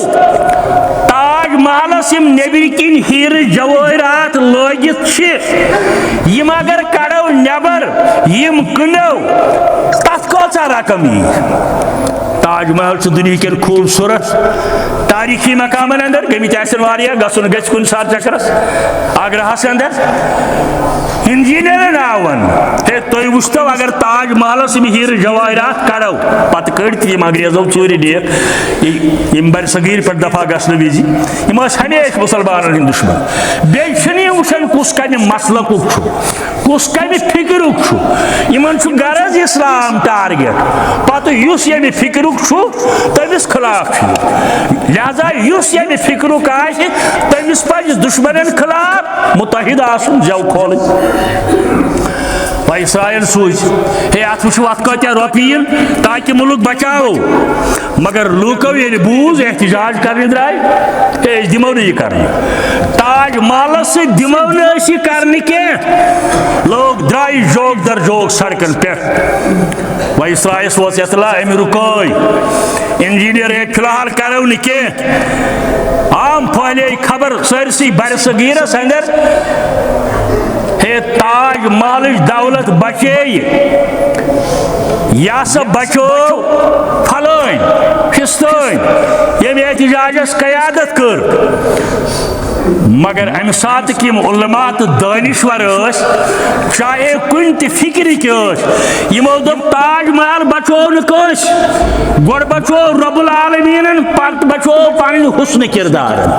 تاج محلس یِم نیبرۍ کِنۍ ہیرٕ جوٲہرات لٲگِتھ چھِ، یِم اگر کڑو نیبر یِم کٕنو تتھ کۭژاہ رقم یی. تاج محل چھُ دُنہِکٮ۪ن خوٗبصوٗرت تاریخی مقامن اندر گٔمٕتۍ آسن واریاہ. گژھُن گژھِ کُنہِ ساتہٕ چکرس آگراہس اندر. انجینئرن آو وننہٕ، ہے تُہۍ وٕچھتو اگر تاج محلس یِم ہیرٕ جوٲہرات کڑو. پتہٕ کٔڑۍ تہِ یِم انگریزو ژوٗرِ ڈیک یِم بر صغیٖر پٮ۪ٹھ دفاع گژھنہٕ وِزِ. یِم ٲسۍ ہمیشہٕ مُسلمانن ہٕنٛدۍ دُشمن. بیٚیہِ چھِنہٕ یِم وٕچھان کُس کمہِ مسلکُک چھُ، کُس کمہِ فِکرُک چھُ. یِمن چھُ غرض اسلام ٹارگیٹ. پتہٕ یُس ییٚمہِ فِکرُک چھُ تٔمِس خلاف چھُ یہِ. لہذا یُس ییٚمہِ فِکرُک آسہِ تٔمِس پزِ دُشمنن خلاف متحد آسُن، زٮ۪و کھولٕنۍ. وائسرایَن سوٗزۍ، ہے اتھ وٕچھِو اتھ کۭتیاہ رۄپیہِ یِن تاکہِ مُلک بچاوو. مگر لوٗکو ییٚلہِ بوٗز احتجاج کرنہِ درٛاے، ہے أسۍ دِمو نہٕ یہِ کرنہٕ. تاج محلس سۭتۍ دِمو نہٕ أسۍ یہِ کرنہٕ کینٛہہ. لوگ درٛایہِ جوک در جوک سڑکن پٮ۪ٹھ. وائسرایَس وٲژ اطلاع أمۍ رُکٲے. انجینئر ہے فی الحال کرو نہٕ کینٛہہ. عام پھہلے خبر سٲرسٕے بر صغیٖرس اندر، ہے تاج محلٕچ دولت بچے، یہ ہسا بچو پھلٲنۍ فِستٲنۍ ییٚمۍ احتجاجس قیادت کٔر. مگر امہِ ساتٕکۍ یِم علما تہٕ دٲنِشور ٲسۍ، چاہے کُنہِ تہِ فِکرٕکۍ ٲسۍ، یِمو دوٚپ تاج محل بچو نہٕ کٲنٛسہِ، گۄڈٕ بچو رۄب العالمیٖنن، پتہٕ بچو پنٕنۍ حُسنہٕ کِردارن.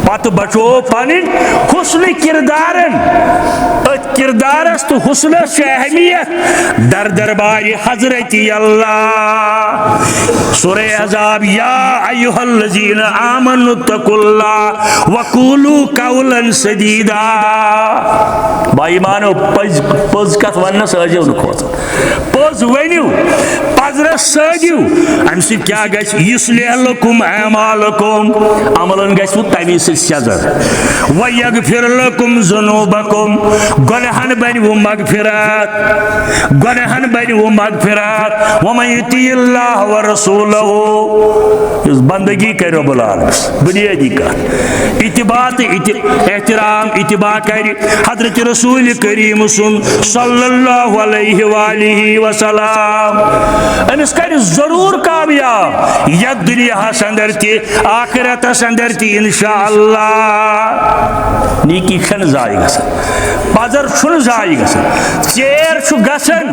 پتہٕ بچو پنٕنۍ حُسنہٕ کِردارن. أتھۍ کِردارس تہٕ حُسنس چھِ اہمیت در دربارِ حضرت اللہ. سورہ احزاب یا ایھا الذین آمنوا اتقوا اللہ وقولوا قولا سدیدا بھائی مانو پز کت ونس ٲسِو نہٕ کھوژان پوز ؤنِو پزرس سٲدِو امہِ سۭتۍ کیٛاہ گژھِ یُصلح لکم اعمالکم عملن گژھِ تمی سۭتۍ سیٚزر ویغفر لکم ذنوبکم گۄنہن بنہِ مغفرات گۄنہن بنہِ مغفرات ومن یطیع اللہ ورسولہ یُس بندگی کرِ رۄب العالمینس بنیٲدی کتھ اتباع تہٕ احترام اتباع کرِ حضرت رسول کریم سُنٛد صلی اللہ علیہ وآلہ وسلم امس کر ضرور کامیاب یتھ دنیاہس اندر تہ آخرتس اندر تہ انشاءاللہ نیکی چھن ضائع گژھان پزر چھن ضائع گژھان ژیر چھُ گژھان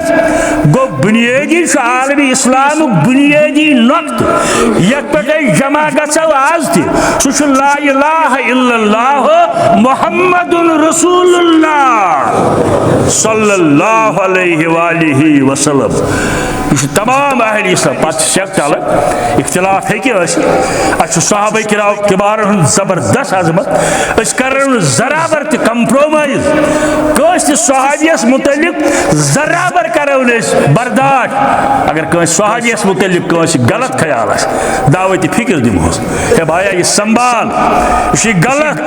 گو بنیٲدی چھُ عالمی اسلامُک بنیٲدی نقطہ یتھ پٮ۪ٹھ أسۍ جمع گژھو آز تہِ سُہ چھُ لا الہ الا اللہ محمد رسول اللہ صلی اللہ علیہ وآلہ وسلم یہ تمام اہل اسلام پتہ شک چلان اختلاف ہیٚکہِ ٲسِتھ اَسہِ چھُ صحابہ کبارن ہُنٛد زبردست عظمت أسۍ کرو نہٕ ذرابر تہِ کمپرومائز کٲنٛسہِ تہِ صحابیس متعلق ذرابر کرو نہٕ أسۍ برداشت اگر کٲنٛسہِ صحابیس متعلق کٲنٛسہِ غلط خیال آسہِ دعوتِ فکر دِمہوس ہے بھایا یہ سنبھال یہ چھُ غلط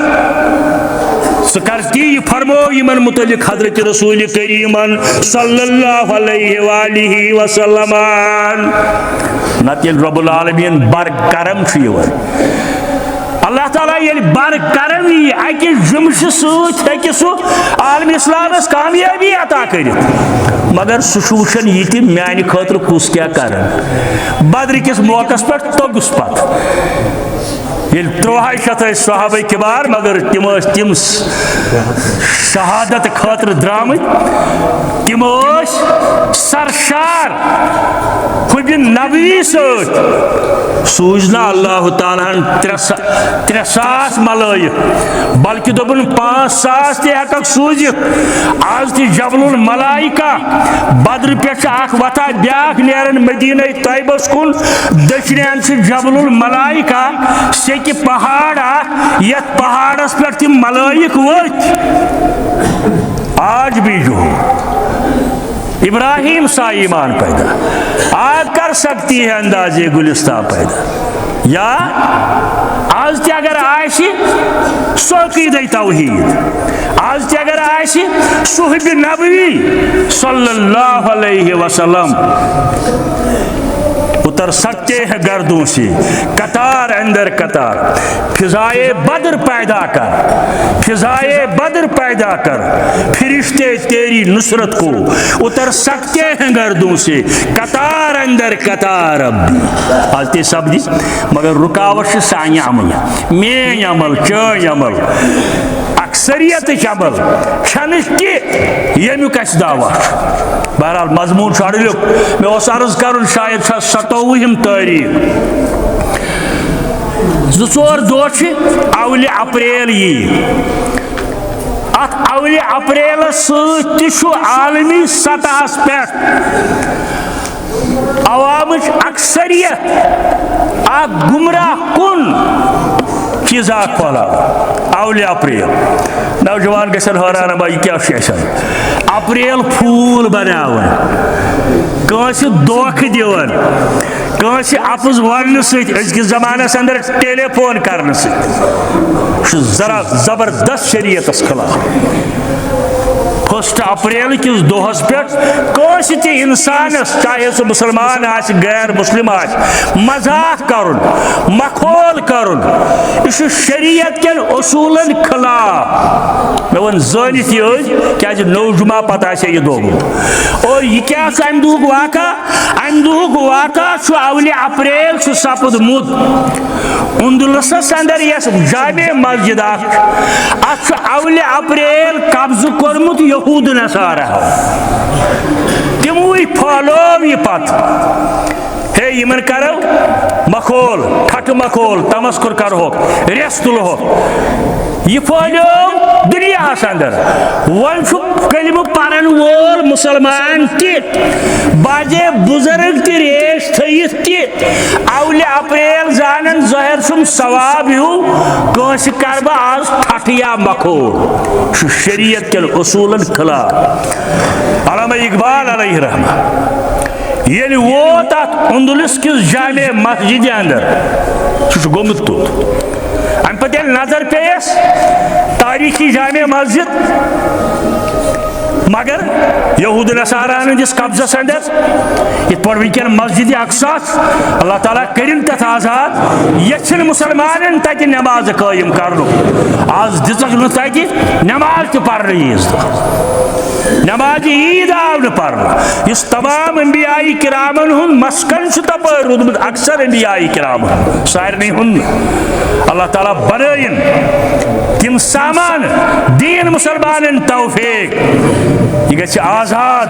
ژٕ کر تی یہ فرمو یمن متعلق حضرت رسول کریمن صلی اللہ علیہ وآلہ وسلم نتہٕ ییٚلہِ رب العالمین بر کرم چھُ یِوان اللہ تعالیٰ ییٚلہِ بر کرم یی اکہِ جمشہٕ سۭتۍ ہیٚکہِ سُہ عالم اسلامس کامیٲبی عطا کٔرِتھ مگر سُہ چھُ وٕچھان یہِ تہِ میانہِ خٲطرٕ کُس کیٛاہ کران بدرٕ کِس موقعس پٮ۪ٹھ توٚگُس پتہٕ ییٚلہِ 300 ٲسۍ صحابہ کبار مگر تِم ٲسۍ تِم شہادت خٲطرٕ درٛامٕتۍ تِم ٲسۍ سرشار حُبہِ نبوی سۭتۍ سوٗز نہٕ اللہ تعالیٰ ہن 300 ملٲیِک بلکہِ دوٚپُن 5,000 تہِ ہٮ۪ککھ سوٗزِتھ آز تہِ جبل الملائکہ بدرٕ پٮ۪ٹھ چھُ اکھ وتھان بیاکھ نیران مدینہ طیبس کُن دٔچھنہِ چھُ جبل الملائکہ سیٚکہِ پہاڑ اکھ یتھ پہاڑس پٮ۪ٹھ تِم ملٲیک ؤتھۍ آج بھی جو ابراہیم سا ایمان پیدا آج کر سکتی ہے انداز گلستہ پیدا یا آج تہِ اگر آسہِ سُہ عقیدہ توحید آج تہِ اگر آسہِ سُہ حُبہِ نبوی صلی اللہ علیہ وسلم اتر سکتے ہیں گردوں سے قطار اندر قطار فضائے بدر پیدا کر فضائے بدر پیدا کر فرشتے تیری نصرت کو اتر سکتے ہیں گردوں سے قطار اندر قطار اب بھی آلتے سب دی مگر رکاوٹ سانی عمل مین عمل چین عمل اکثریت عمل چھنش کی یمیک اس دعویٰ بہرحال مضمون چھاڑلیک میں اس عرض کرن شاید 27 تاریخ 2 دۄہ چھِ اول اپریل یی ات اول اپریل سۭتۍ تہِ چھُ عالمی سطحس پٮ۪ٹھ عوامٕچ اکثریت اکھ گمراہ کُن چیٖزا پھٔہلاوان اول اپریل نوجوان گژھن حٲران با یہِ کیٛاہ چھُ اَسہِ اپریل پھوٗل بناوان کٲنٛسہِ دھوکہٕ دِوان کٲنٛسہِ اپُز وننہٕ سۭتۍ أزکِس زمانس اندر ٹیلی فون کرنہٕ سۭتۍ چھُ ذرا زبردست شریعتس خلاف 1 اپریل کس دۄہس پٮ۪ٹھ کٲنٛسہِ تہِ انسانس چاہے سُہ مسلمان آسہِ غیر مسلم آسہِ مذاق کرُن مخول کرُن یہِ چھُ شریعت کٮ۪ن اصوٗلن خلاف مےٚ ووٚن زٲنِتھ یہِ أزۍ کیٛازِ نوٚو جمعہ پتہٕ آسہِ یہِ دۄہ گوٚمُت اور یہِ کیٛاہ چھُ امہِ دۄہُک واقعہ امہِ دۄہُک واقعہ چھُ اول اپریل چھُ سپُدمُت اندلسس اندر یس جامع مسجد اکھ اتھ چھُ اول اپریل قبضہٕ کوٚرمُت یہود نصارہ تِموٕے پھٔہلوو یہِ پتہٕ ہے یمن کرو مخول ٹھٹہٕ مخول تمسکر کرہوکھ ریس تُلہوکھ یہ پھٔہلیو دُنیاہس اندر وۄنۍ چھُ کلمہٕ پرن وول مسلمان تہِ باجے بزرگ تہِ ریش تھٲیِتھ تہِ اپریل زانن ظہر سم ثواب ہیو کنس کر بہ آز ٹھٹ یا مکھور شریعت کن اصولن خلاف علامہ اقبال علیہ رحمہ یل ووت ات اندلس کس جامع مسجد اندر سہ گومت توت ام پتہ نظر پیس تاریخی جامع مسجد مگر یہود نصاران دس قبضس اندر یہ پہ ونکین مسجد اقصا اللہ تعالیٰ کرن تت آزاد یچن مسلمان تت نماز قائم کرنو آز دزک نا تت نماز تہ پرن عیز دہ نماز عید آو نا پرن اس تمام انبیاء کرامن ہن مسکن تپر رودمت اکثر انبیاء کرام سارنی ہن اللہ تعالیٰ بنائن تم سامان دین مسلمان توفیق یہ گژھِ آزاد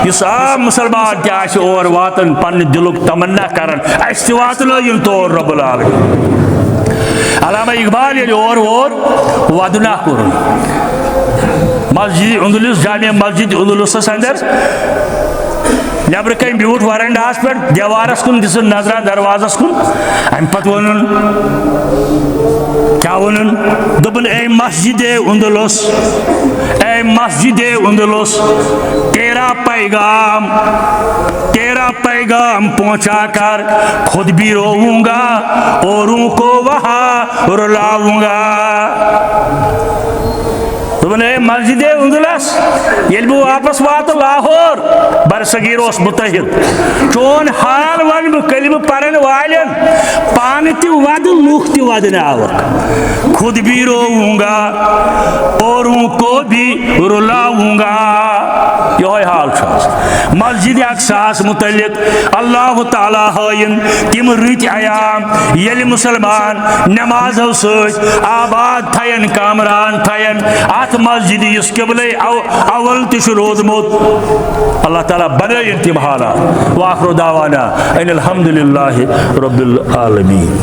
اس عام مسلمان تہ آسہِ اور واتن پنہ دلک تمنا کرن اس تہ واتنٲیِن تور رب العالمین علامہ اقبال ییٚلہِ اور ووت ودنا کوٚرُن مسجد اندلس جامع مسجد اندلسس اندر نبر کن بیوٹ ورنڈاس پہ دیوارس کن دس نظرہ دروازس کن ام پتہ ون کیا ون دپن اے مسجد اندلس اے مسجد اندلس تیرا پیغام پہنچا کر خود بھی روؤں گا اوروں کو وہاں رلاؤں گا اے مسجد اندلس یل بہ واپس وات لاہور برصغیر اس متحد چون حال ون بہ کلمہ پرن والن پان تہ ود لوک تہ ودناوک خود بھی روؤں گا اوروں کو بھی رلاؤں گا یہ حال مسجد اقصاس متعلق اللہ تعالیٰ ہائن تم رت ایام یل مسلمان نمازو ست آباد تھین کامران تھین ات مسجد اس قبلہ اول تہ روزمت اللہ تعالیٰ بنائن تم حالات واخر دعوانا ان الحمد للہ رب العالمین.